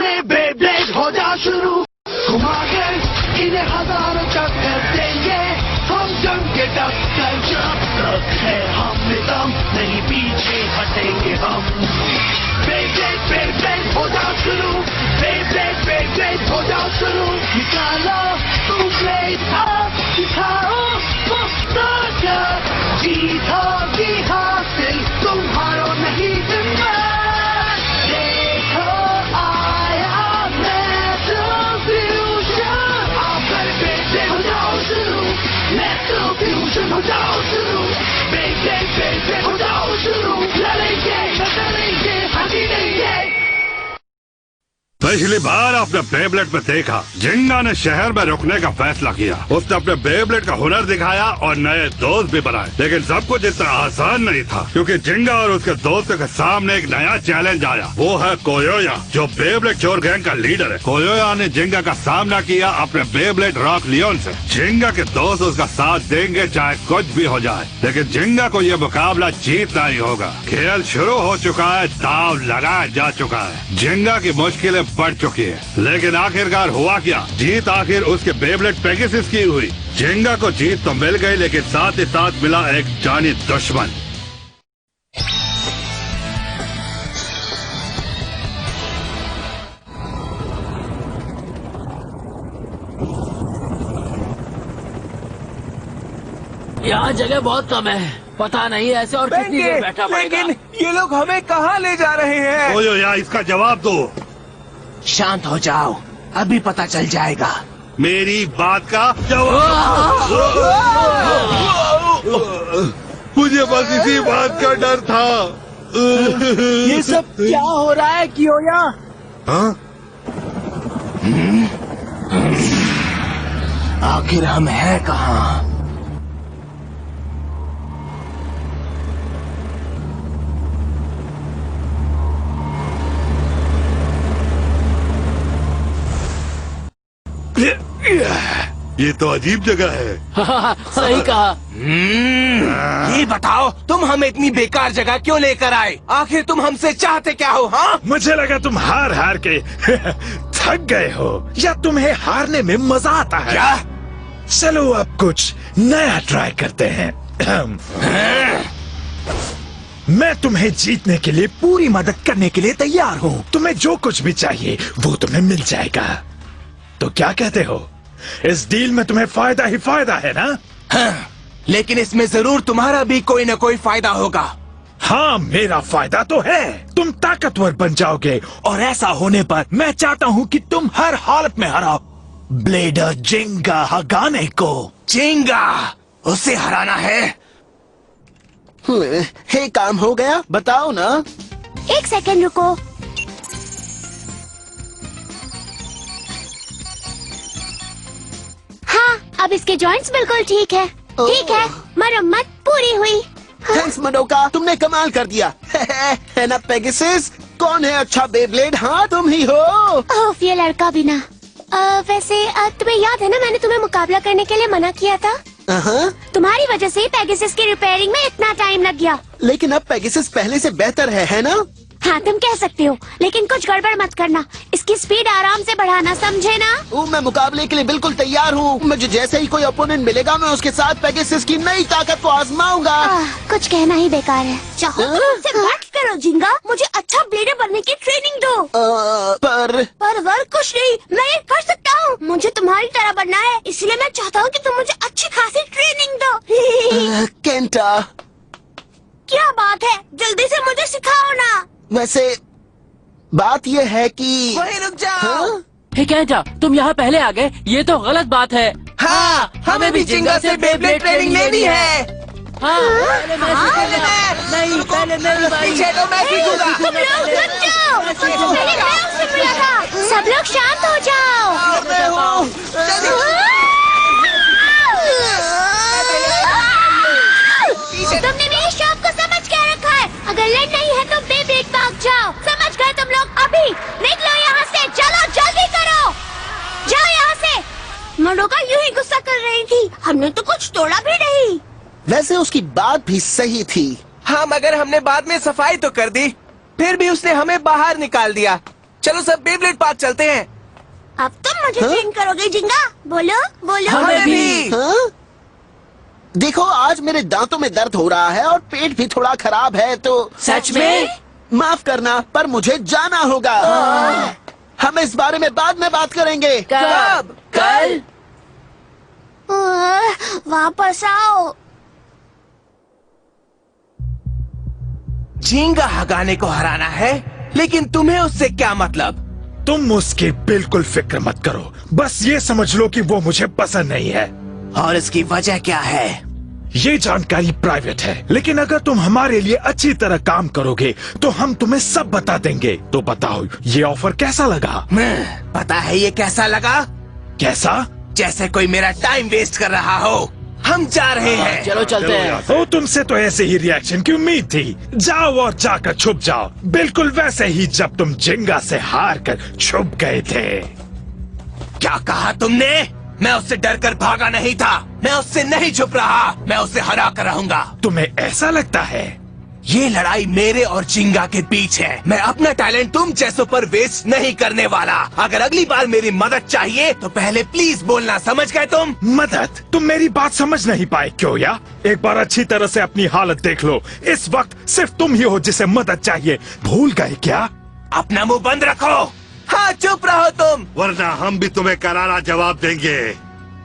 में बेब्लेड हो जा शुरू, घुमा के इन्हें हजारों चक्कर देंगे हम, जम के टक्कर जब तक है हम में दम, नहीं पीछे हटेंगे हम। बेब्लेड बेब्लेड हो जा शुरू, बेब्लेड बेब्लेड हो जा शुरू, निकालो तुम ब्लेड अब, दिखाओ पुस्तक, जीत होगी हासिल, तुम्हारो नहीं हिम्मत, देखो आया मेट्रो फ्यूजन, आप कर बेब्लेड हो जाओ शुरू, मेट्रो फ्यूजन हो जाओ शुरू, बेब्लेड बेब्लेड हो जाओ शुरू, लड़ेंगे बदलेंगे हंसी देंगे। पिछली बार आपने बेब्लेड में देखा जिंगा ने शहर में रुकने का फैसला किया। उसने अपने बेब्लेड का हुनर दिखाया और नए दोस्त भी बनाए, लेकिन सब कुछ इतना आसान नहीं था, क्योंकि जिंगा और उसके दोस्तों के सामने एक नया चैलेंज आया। वो है कोयोया, जो बेब्लेड चोर गैंग का लीडर है। कोयोया ने जिंगा का सामना किया अपने बेब्लेड रॉक लियोन से। जिंगा के दोस्त उसका साथ देंगे चाहे कुछ भी हो जाए, लेकिन जिंगा को ये मुकाबला जीतना ही होगा। खेल शुरू हो चुका है, दाव लगाया जा चुका है, जिंगा की मुश्किलें बढ़ चुकी है, लेकिन आखिरकार हुआ क्या? जीत आखिर उसके बेब्लेड पेगासस की हुई। जिंगा को जीत तो मिल गई, लेकिन साथ ही साथ मिला एक जानी दुश्मन। यहाँ जगह बहुत कम है, पता नहीं ऐसे और कितनी देर बैठा पड़ेगा। लेकिन ये लोग हमें कहाँ ले जा रहे हैं? कोयोया, इसका जवाब दो। शांत हो जाओ, अभी पता चल जाएगा। मेरी बात का जवाब। मुझे बस इसी बात का डर था। ये सब क्या हो रहा है कियोया? हाँ? आखिर हम हैं कहाँ? ये तो अजीब जगह है। सही कहा। ये बताओ, तुम हमें इतनी बेकार जगह क्यों लेकर आए? आखिर तुम हमसे चाहते क्या हो? हाँ, मुझे लगा तुम हार हार के थक गए हो, या तुम्हें हारने में मजा आता है। क्या? चलो अब कुछ नया ट्राई करते हैं। मैं तुम्हें जीतने के लिए पूरी मदद करने के लिए तैयार हूँ। तुम्हें जो कुछ भी चाहिए वो तुम्हें मिल जाएगा। तो क्या कहते हो? इस डील में तुम्हें फायदा ही फायदा है ना? हाँ, लेकिन इसमें जरूर तुम्हारा भी कोई न कोई फायदा होगा। हाँ, मेरा फायदा तो है। तुम ताकतवर बन जाओगे, और ऐसा होने पर मैं चाहता हूँ कि तुम हर हालत में हराओ ब्लेडर जिंगा हगाने को। जिंगा, उसे हराना है? हे, काम हो गया? बताओ ना। एक सेकंड रुको। हाँ, अब इसके जॉइंट्स बिल्कुल ठीक है। ठीक है, मरम्मत पूरी हुई। थैंक्स मडोका, तुमने कमाल कर दिया। है ना पेगासस? कौन है अच्छा बेब्लेड? हाँ, तुम ही हो। ओह, ये लड़का भी ना। वैसे तुम्हें याद है ना, मैंने तुम्हें मुकाबला करने के लिए मना किया था। तुम्हारी वजह से पेगासस की रिपेयरिंग में इतना टाइम लग गया। लेकिन अब पेगासस पहले से बेहतर है ना? हाँ, तुम कह सकते हो, लेकिन कुछ गड़बड़ मत करना। इसकी स्पीड आराम से बढ़ाना, समझे ना? मैं मुकाबले के लिए बिल्कुल तैयार हूँ। मुझे जैसे ही कोई ओपोनेंट मिलेगा, मैं उसके साथ पेगासस की नई ताकत को आजमाऊंगा। कुछ कहना ही बेकार है। चाहो तो मुझसे बात करो जिंगा, मुझे अच्छा ब्लेडर बनने की ट्रेनिंग दो। पर कुछ नहीं, मैं ये कर सकता हूँ। मुझे तुम्हारी तरह बनना है, इसलिए मैं चाहता हूँ कि तुम मुझे अच्छी खासी ट्रेनिंग दो। केंटा, क्या बात है, जल्दी से मुझे सिखाओ ना। वैसे बात यह है कि वहीं रुक जाओ। हे केंटा, तुम यहाँ पहले आ गए, ये तो गलत बात है। हाँ, हमें भी जिंगा से बेब्लेड ट्रेनिंग लेनी है। हाँ, पहले मैं सीखूंगा। नहीं, पहले मेरी बारी। पीछे तो मैं सीखूंगा। तुम लोग रुक जाओ, मैंने क्या उससे मिला था? सब लोग शांत हो जाओ। मैं हूँ। तुमने मेरी शौक को समझ क्या रखा है? अगर लड़ना ही है तो बेब्लेड भाग जाओ। समझ गए तुम लोग? अभी निकलो यहाँ से, चलो जल्दी करो, जाओ यहाँ से। मडोका यूं ही गुस्सा कर रही थी, हमने तो कुछ तोड़ा भी नहीं। वैसे उसकी बात भी सही थी। हाँ, मगर हमने बाद में सफाई तो कर दी, फिर भी उसने हमें बाहर निकाल दिया। चलो सब बेब्लेड पार्क चलते हैं। अब तुम मुझे ट्रेन करोगे जिंगा? बोलो बोलो। हमें भी। हाँ? देखो आज मेरे दांतों में दर्द हो रहा है और पेट भी थोड़ा खराब है, तो सच में? माफ करना पर मुझे जाना होगा। हम इस बारे में बाद में बात करेंगे। कब? कल? वापस आओ। झींगा हगाने को हराना है, लेकिन तुम्हें उससे क्या मतलब? तुम उसकी बिल्कुल फिक्र मत करो, बस ये समझ लो कि वो मुझे पसंद नहीं है। और इसकी वजह क्या है? ये जानकारी प्राइवेट है, लेकिन अगर तुम हमारे लिए अच्छी तरह काम करोगे तो हम तुम्हें सब बता देंगे। तो बताओ ये ऑफर कैसा लगा? पता है ये कैसा लगा? कैसा? जैसे कोई मेरा टाइम वेस्ट कर रहा हो। हम जा रहे हैं। चलो चलते हैं। ओ तुमसे तो ऐसे ही रिएक्शन की उम्मीद थी। जाओ और जाकर छुप जाओ, बिल्कुल वैसे ही जब तुम जिंगा से हार कर छुप गए थे। क्या कहा तुमने? मैं उससे डर कर भागा नहीं था। मैं उससे नहीं छुप रहा। मैं उसे हरा कर रहूंगा। तुम्हें ऐसा लगता है? ये लड़ाई मेरे और जिंगा के बीच है। मैं अपना टैलेंट तुम जैसों पर वेस्ट नहीं करने वाला। अगर अगली बार मेरी मदद चाहिए तो पहले प्लीज बोलना, समझ गए तुम? मदद? तुम मेरी बात समझ नहीं पाए क्यों या? एक बार अच्छी तरह से अपनी हालत देख लो। इस वक्त सिर्फ तुम ही हो जिसे मदद चाहिए। भूल गए क्या? अपना मुंह बंद रखो। हाँ चुप रहो तुम। वरना हम भी तुम्हें करारा जवाब देंगे।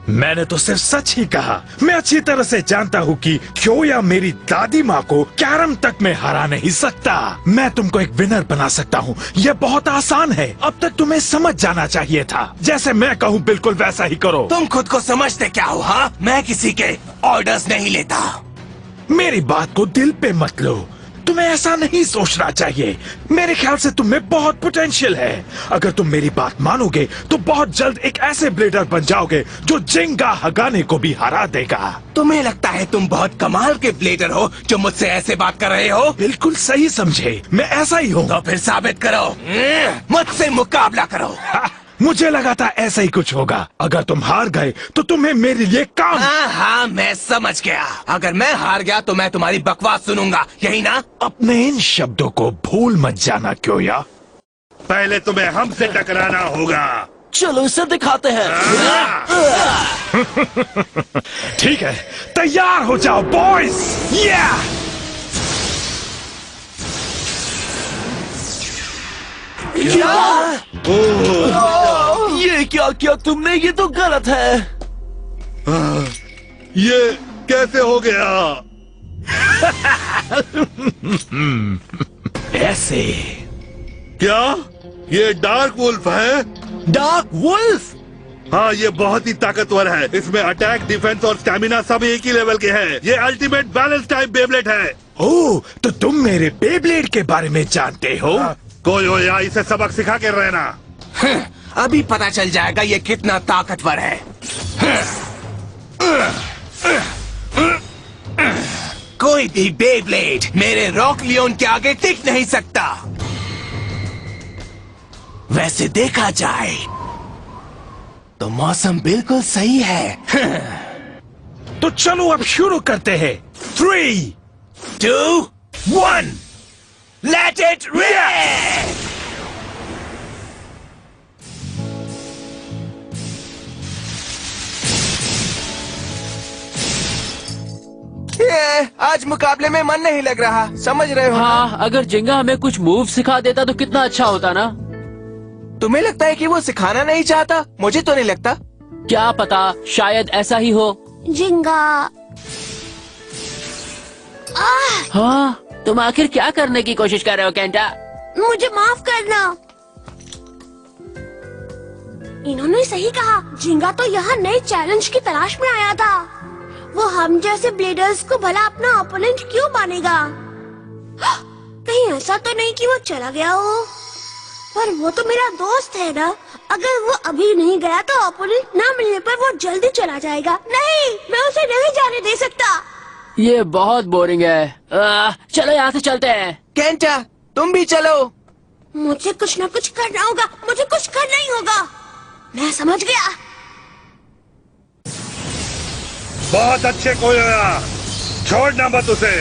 मैंने तो सिर्फ सच ही कहा। मैं अच्छी तरह से जानता हूँ कि क्योया मेरी दादी माँ को कैरम तक में हरा नहीं सकता। मैं तुमको एक विनर बना सकता हूँ। यह बहुत आसान है। अब तक तुम्हें समझ जाना चाहिए था। जैसे मैं कहूँ बिल्कुल वैसा ही करो। तुम खुद को समझते क्या हो? हाँ, मैं किसी के ऑर्डर्स नहीं लेता। मेरी बात को दिल पे मत लो। तुम्हें ऐसा नहीं सोचना चाहिए। मेरे ख्याल से तुम में बहुत पोटेंशियल है। अगर तुम मेरी बात मानोगे तो बहुत जल्द एक ऐसे ब्लेडर बन जाओगे जो जिंगा हगाने को भी हरा देगा। तुम्हें लगता है तुम बहुत कमाल के ब्लेडर हो जो मुझसे ऐसे बात कर रहे हो? बिल्कुल सही समझे, मैं ऐसा ही हूँ। तो फिर साबित करो। मुझसे मुकाबला करो। मुझे लगा था ऐसा ही कुछ होगा। अगर तुम हार गए तो तुम्हें मेरे लिए काम। हाँ, मैं समझ गया। अगर मैं हार गया तो मैं तुम्हारी बकवास सुनूंगा, यही ना? अपने इन शब्दों को भूल मत जाना क्योया। पहले तुम्हें हमसे टकराना होगा। चलो इसे दिखाते हैं। ठीक है, तैयार हो जाओ बॉयज। ये क्या किया तुमने? ये तो गलत है। ये कैसे हो गया? ऐसे। क्या ये डार्क वुल्फ है? Dark wolf? हाँ, ये बहुत ही ताकतवर है। इसमें अटैक, डिफेंस और स्टैमिना सब एक ही लेवल के हैं। ये अल्टीमेट बैलेंस टाइप बेब्लेड है। ओह, तो तुम मेरे बेब्लेड के बारे में जानते हो? कोई हो या इसे सबक सिखा के रहना। अभी पता चल जाएगा ये कितना ताकतवर है। कोई भी बेब्लेड मेरे रॉक लियोन के आगे टिक नहीं सकता। वैसे देखा जाए तो मौसम बिल्कुल सही है। तो चलो अब शुरू करते हैं। 3, 2, 1, let it rip! आज मुकाबले में मन नहीं लग रहा, समझ रहे हो? हाँ, अगर जिंगा हमें कुछ मूव सिखा देता तो कितना अच्छा होता ना। तुम्हें लगता है कि वो सिखाना नहीं चाहता? मुझे तो नहीं लगता। क्या पता, शायद ऐसा ही हो। जिंगा। हाँ, तुम आखिर क्या करने की कोशिश कर रहे हो केंटा? मुझे माफ करना। इन्होंने सही कहा। जिंगा तो यहाँ नए चैलेंज की तलाश में आया था। वो हम जैसे ब्लेडर्स को भला अपना ओपोनेंट क्यों मानेगा? कहीं ऐसा तो नहीं कि वो चला गया हो? पर वो तो मेरा दोस्त है ना। अगर वो अभी नहीं गया तो ओपोनेंट ना मिलने पर वो जल्दी चला जाएगा। नहीं, मैं उसे नहीं जाने दे सकता। ये बहुत बोरिंग है। चलो यहाँ से चलते हैं। केंटा, तुम भी चलो। मुझे कुछ न कुछ करना होगा। मुझे कुछ करना ही होगा। मैं समझ गया। बहुत अच्छे कोयोया, छोड़ना मत उसे।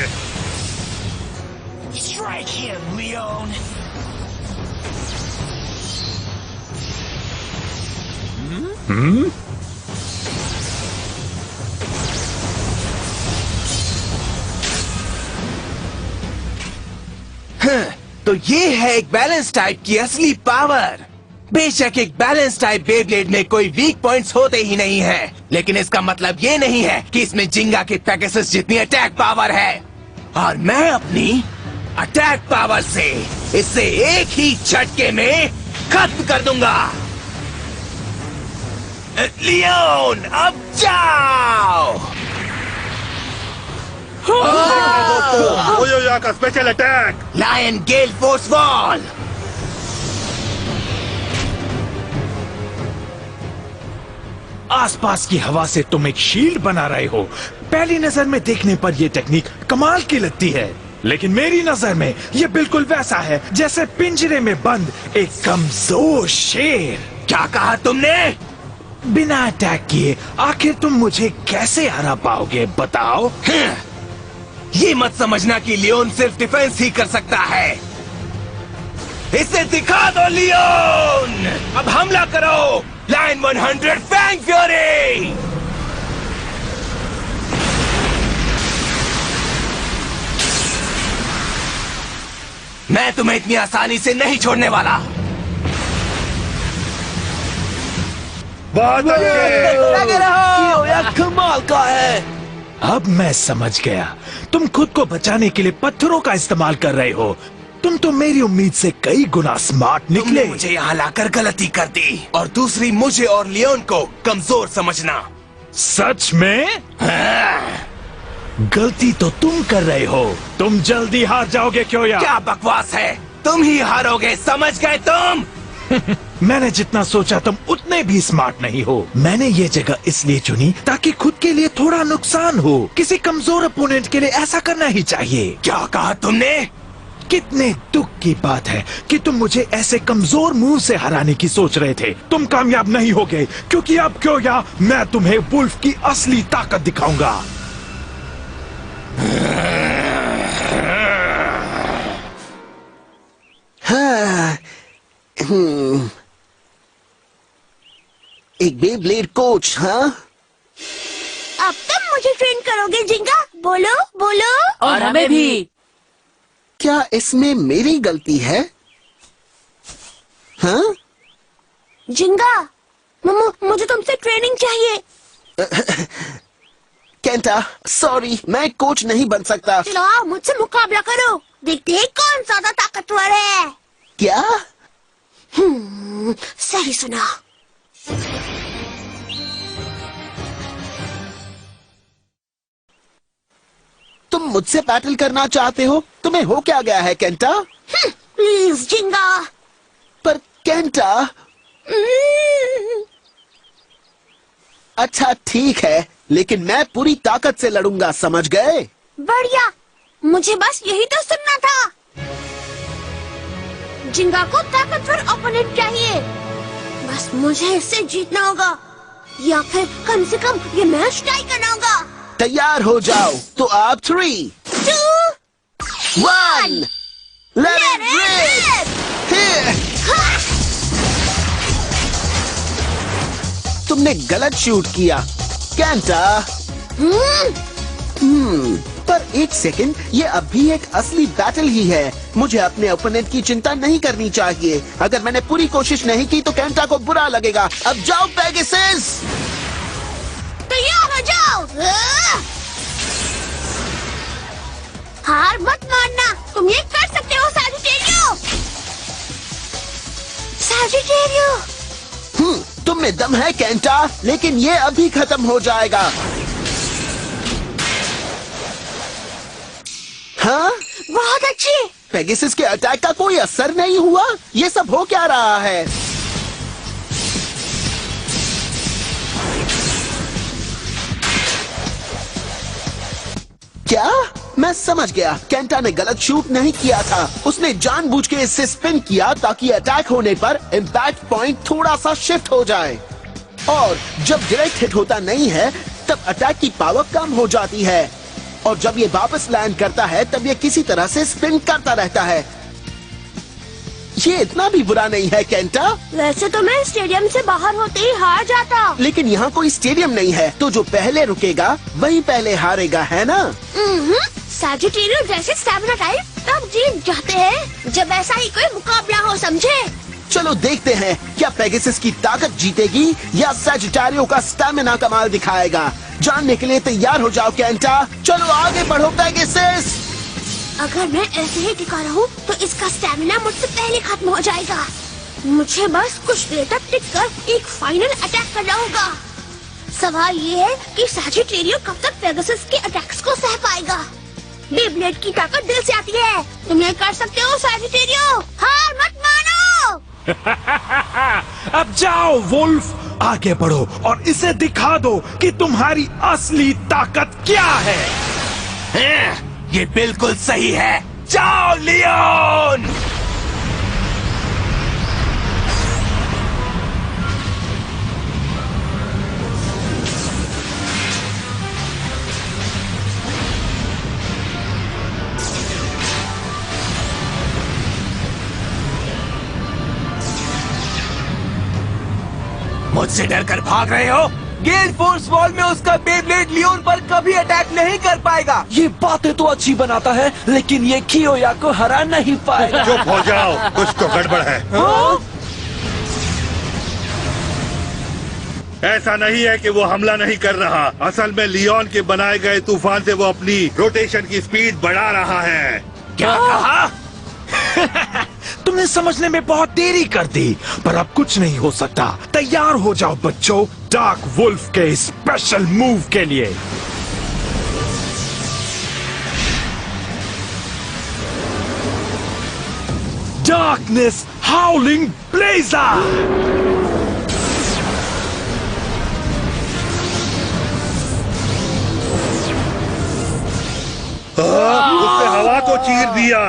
तो ये है एक बैलेंस टाइप की असली पावर। बेशक एक बैलेंस टाइप बेब्लेड में कोई वीक पॉइंट्स होते ही नहीं है, लेकिन इसका मतलब ये नहीं है कि इसमें जिंगा के पेगासस जितनी अटैक पावर है। और मैं अपनी अटैक पावर से इसे एक ही झटके में खत्म कर दूंगा। लियोन, अब जाओ। ओयोया का स्पेशल अटैक। लायन गेल फोर्स वॉल। आसपास की हवा से तुम एक शील्ड बना रहे हो। पहली नजर में देखने पर यह टेक्निक कमाल की लगती है, लेकिन मेरी नजर में यह बिल्कुल वैसा है जैसे पिंजरे में बंद एक कमजोर शेर। क्या कहा तुमने? बिना अटैक किए आखिर तुम मुझे कैसे हरा पाओगे, बताओ? ये मत समझना कि लियोन सिर्फ डिफेंस ही कर सकता है। इसे दिखा दो लियोन। अब हमला करो। Line 100 fang fury. मैं तुम्हें इतनी आसानी से नहीं छोड़ने वाला। लगे रहो, यह कमाल का है। अब मैं समझ गया, तुम खुद को बचाने के लिए पत्थरों का इस्तेमाल कर रहे हो। तुम तो मेरी उम्मीद से कई गुना स्मार्ट निकले। तुमने मुझे यहाँ लाकर गलती कर दी, और दूसरी मुझे और लियोन को कमजोर समझना। सच में? गलती तो तुम कर रहे हो। तुम जल्दी हार जाओगे क्यों यार? क्या बकवास है, तुम ही हारोगे, समझ गए तुम? मैंने जितना सोचा तुम उतने भी स्मार्ट नहीं हो। मैंने ये जगह इसलिए चुनी ताकि खुद के लिए थोड़ा नुकसान हो। किसी कमजोर अपोनेंट के लिए ऐसा करना ही चाहिए। क्या कहा तुमने? कितने दुख की बात है कि तुम मुझे ऐसे कमजोर मुंह से हराने की सोच रहे थे। तुम कामयाब नहीं हो गए, क्योंकि अब क्यों या मैं तुम्हें वुल्फ की असली ताकत दिखाऊंगा। एक बेब्लेड कोच, हाँ? अब तुम मुझे ट्रेन करोगे जिंगा? बोलो बोलो। और हमें भी। क्या इसमें मेरी गलती है? हाँ? जिंगा, मुझे तुमसे ट्रेनिंग चाहिए। केंटा, सॉरी, मैं कोच नहीं बन सकता। चलो आओ, मुझसे मुकाबला करो। देखते हैं कौन ज्यादा ताकतवर है। क्या? सही सुना। तुम मुझसे बैटल करना चाहते हो? तुम्हें हो क्या गया है केंटा? प्लीज जिंगा। पर केंटा। अच्छा ठीक है, लेकिन मैं पूरी ताकत से लड़ूंगा, समझ गए? बढ़िया, मुझे बस यही तो सुनना था। जिंगा को ताकतवर ओपोनेंट चाहिए। बस मुझे इससे जीतना होगा, या फिर कम से कम ये मैच टाई करना होगा। तैयार हो जाओ, तो आप 3, 2, 1 लेट इट रिप। तुमने गलत शूट किया केंटा। पर एक सेकंड, ये अब भी एक असली बैटल ही है। मुझे अपने ओपोनेंट की चिंता नहीं करनी चाहिए। अगर मैंने पूरी कोशिश नहीं की तो केंटा को बुरा लगेगा। अब जाओ पेगासस। तैयार हो जाओ। हार मत मानना, तुम ये कर सकते हो सैजिटेरियो। सैजिटेरियो। तुम में दम है केंटा, लेकिन ये अभी खत्म हो जाएगा। हाँ? बहुत अच्छी। पेगासस के अटैक का कोई असर नहीं हुआ। ये सब हो क्या रहा है? क्या? मैं समझ गया, केंटा ने गलत शूट नहीं किया था। उसने जानबूझ के इससे स्पिन किया ताकि अटैक होने पर इम्पैक्ट पॉइंट थोड़ा सा शिफ्ट हो जाए। और जब डायरेक्ट हिट होता नहीं है तब अटैक की पावर कम हो जाती है, और जब ये वापस लैंड करता है तब ये किसी तरह से स्पिन करता रहता है। ये इतना भी बुरा नहीं है केंटा। वैसे तो मैं स्टेडियम से बाहर होते ही हार जाता। लेकिन यहाँ कोई स्टेडियम नहीं है, तो जो पहले रुकेगा वही पहले हारेगा, है ना? सैजिटेरियो जैसे स्टैमिना टाइप तब जीत जाते हैं जब ऐसा ही कोई मुकाबला हो, समझे? चलो देखते हैं क्या पेगासस की ताकत जीतेगी या सैजिटेरियो का स्टैमिना कमाल दिखाएगा। जानने के लिए तैयार हो जाओ केंटा। चलो आगे बढ़ो पेगासस। अगर मैं ऐसे ही टिका रहूं तो इसका स्टैमिना मुझसे पहले खत्म हो जाएगा। मुझे बस कुछ देर तक टिककर एक फाइनल अटैक करना होगा। सवाल ये है कि सैजिटेरियो कब तक पेगासस के अटैक्स को सह पाएगा। बेब्लेड की ताकत दिल से आती है, तुम ये कर सकते हो सैजिटेरियो, हार मत मानो। अब जाओ वुल्फ, आगे बढ़ो और इसे दिखा दो कि तुम्हारी असली ताकत क्या है। ये बिल्कुल सही है, जाओ लियोन। मुझसे डरकर भाग रहे हो? गेल फोर्स वॉल में उसका बेब्लेड लियोन पर कभी अटैक नहीं कर पाएगा। ये बातें तो अच्छी बनाता है, लेकिन ये कियोया को हरा नहीं पाएगा। चुप हो जाओ, कुछ तो गड़बड़ है। ऐसा नहीं है कि वो हमला नहीं कर रहा। असल में लियोन के बनाए गए तूफान से वो अपनी रोटेशन की स्पीड बढ़ा रहा है। क्या कहा? तुमने समझने में बहुत देरी कर दी, पर अब कुछ नहीं हो सकता। तैयार हो जाओ बच्चों, डार्क वुल्फ के स्पेशल मूव के लिए। Darkness हाउलिंग blazer. उसने हवा को चीर दिया।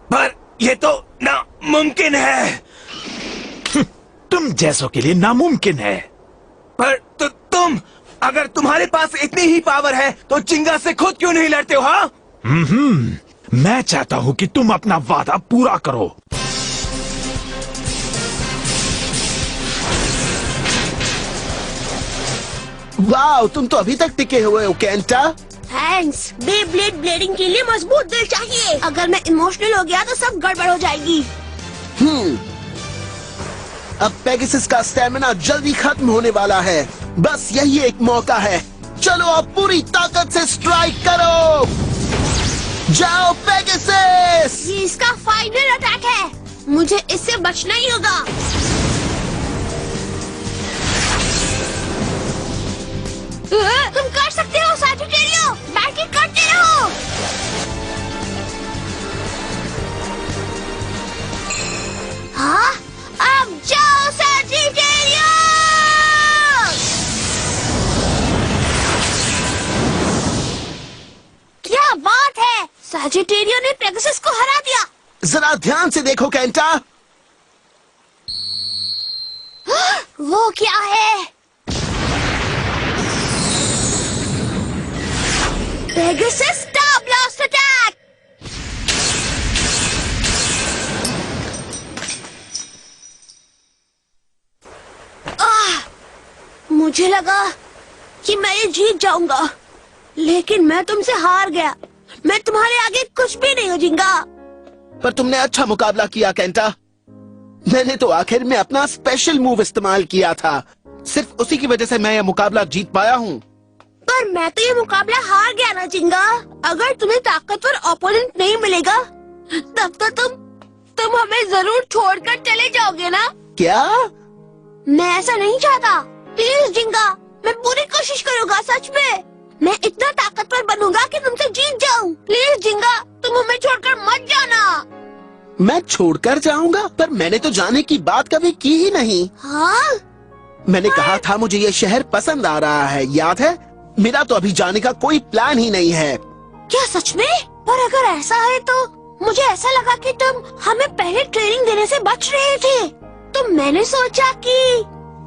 पर ये तो नामुमकिन है। तुम जैसों के लिए नामुमकिन है। पर तुम, अगर तुम्हारे पास इतनी ही पावर है तो जिंगा से खुद क्यों नहीं लड़ते हो? हाँ, मैं चाहता हूँ कि तुम अपना वादा पूरा करो। वाह, तुम तो अभी तक टिके हुए हो केंटा। थैंक्स। बेब्लेड ब्लेडिंग के लिए मजबूत दिल चाहिए। अगर मैं इमोशनल हो गया तो सब गड़बड़ हो जाएगी। अब पेगासस का स्टैमिना जल्दी खत्म होने वाला है। बस यही एक मौका है। चलो अब पूरी ताकत से स्ट्राइक करो। जाओ पेगासस। ये इसका फाइनल अटैक है, मुझे इससे बचना ही होगा। तुम कर सकते हो सैजिटेरियो, बैटिंग करते रहो। हाँ, अब जाओ सैजिटेरियो। क्या बात है, सैजिटेरियो ने पेगासस को हरा दिया। जरा ध्यान से देखो केंटा। वो क्या है? Pegasus star blast attack. मुझे लगा कि मैं ये जीत जाऊंगा, लेकिन मैं तुमसे हार गया। मैं तुम्हारे आगे कुछ भी नहीं हो जिंगा। पर तुमने अच्छा मुकाबला किया केंटा। मैंने तो आखिर में अपना स्पेशल मूव इस्तेमाल किया था। सिर्फ उसी की वजह से मैं यह मुकाबला जीत पाया हूँ। पर मैं तो ये मुकाबला हार गया ना जिंगा। अगर तुम्हें ताकतवर ओपोनेंट नहीं मिलेगा तब तो तुम हमें जरूर छोड़कर चले जाओगे ना। क्या? मैं ऐसा नहीं चाहता। प्लीज जिंगा, मैं पूरी कोशिश करूंगा। सच में मैं इतना ताकतवर बनूंगा कि तुमसे जीत जाऊं। प्लीज जिंगा, तुम हमें छोड़कर मत जाना। मैं छोड़कर जाऊंगा? पर मैंने तो जाने की बात कभी की ही नहीं। हाँ? मैंने कहा था मुझे ये शहर पसंद आ रहा है, याद है? मेरा तो अभी जाने का कोई प्लान ही नहीं है। क्या सच में? पर अगर ऐसा है तो मुझे ऐसा लगा कि तुम हमें पहले ट्रेनिंग देने से बच रहे थे। तो मैंने सोचा कि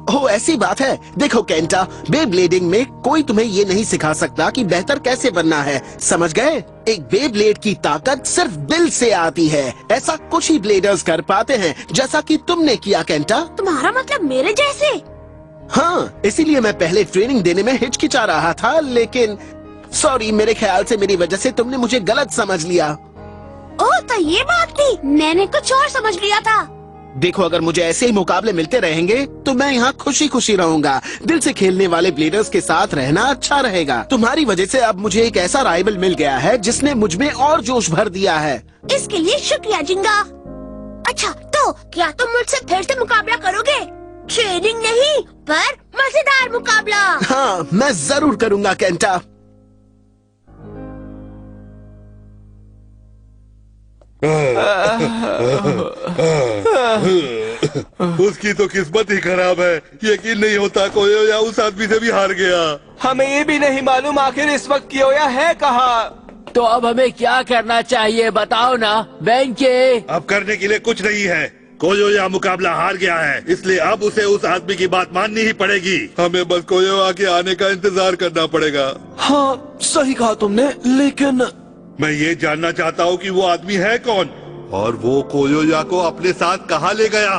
ओ ऐसी बात है। देखो केंटा, बेब्लेडिंग में कोई तुम्हें ये नहीं सिखा सकता कि बेहतर कैसे बनना है, समझ गए? एक बेब्लेड की ताकत सिर्फ दिल से आती है। ऐसा कुछ ही ब्लेडर्स कर पाते हैं, जैसा कि तुमने किया केंटा। तुम्हारा मतलब मेरे जैसे? हाँ, इसीलिए मैं पहले ट्रेनिंग देने में हिचकिचा रहा था, लेकिन सॉरी, मेरे ख्याल से मेरी वजह से तुमने मुझे गलत समझ लिया। ओह, तो ये बात थी। मैंने कुछ और समझ लिया था। देखो, अगर मुझे ऐसे ही मुकाबले मिलते रहेंगे तो मैं यहाँ खुशी खुशी रहूंगा। दिल से खेलने वाले ब्लेडर्स के साथ रहना अच्छा रहेगा। तुम्हारी वजह से अब मुझे एक ऐसा राइवल मिल गया है जिसने मुझ में और जोश भर दिया है। इसके लिए शुक्रिया जिंगा। अच्छा, तो क्या तुम मुझसे फिर से मुकाबला करोगे? ट्रेनिंग नहीं, पर मजेदार मुकाबला। हाँ, मैं जरूर करूंगा केंटा। उसकी तो किस्मत ही खराब है। यकीन नहीं होता कोयोया उस आदमी से भी हार गया। हमें ये भी नहीं मालूम आखिर इस वक्त कियोया है कहाँ। तो अब हमें क्या करना चाहिए बताओ ना बेंके। अब करने के लिए कुछ नहीं है। कोयोया मुकाबला हार गया है, इसलिए अब उसे उस आदमी की बात माननी ही पड़ेगी। हमें बस कोयोया के आने का इंतजार करना पड़ेगा। हाँ, सही कहा तुमने, लेकिन मैं ये जानना चाहता हूँ कि वो आदमी है कौन और वो कोयोया को अपने साथ कहाँ ले गया।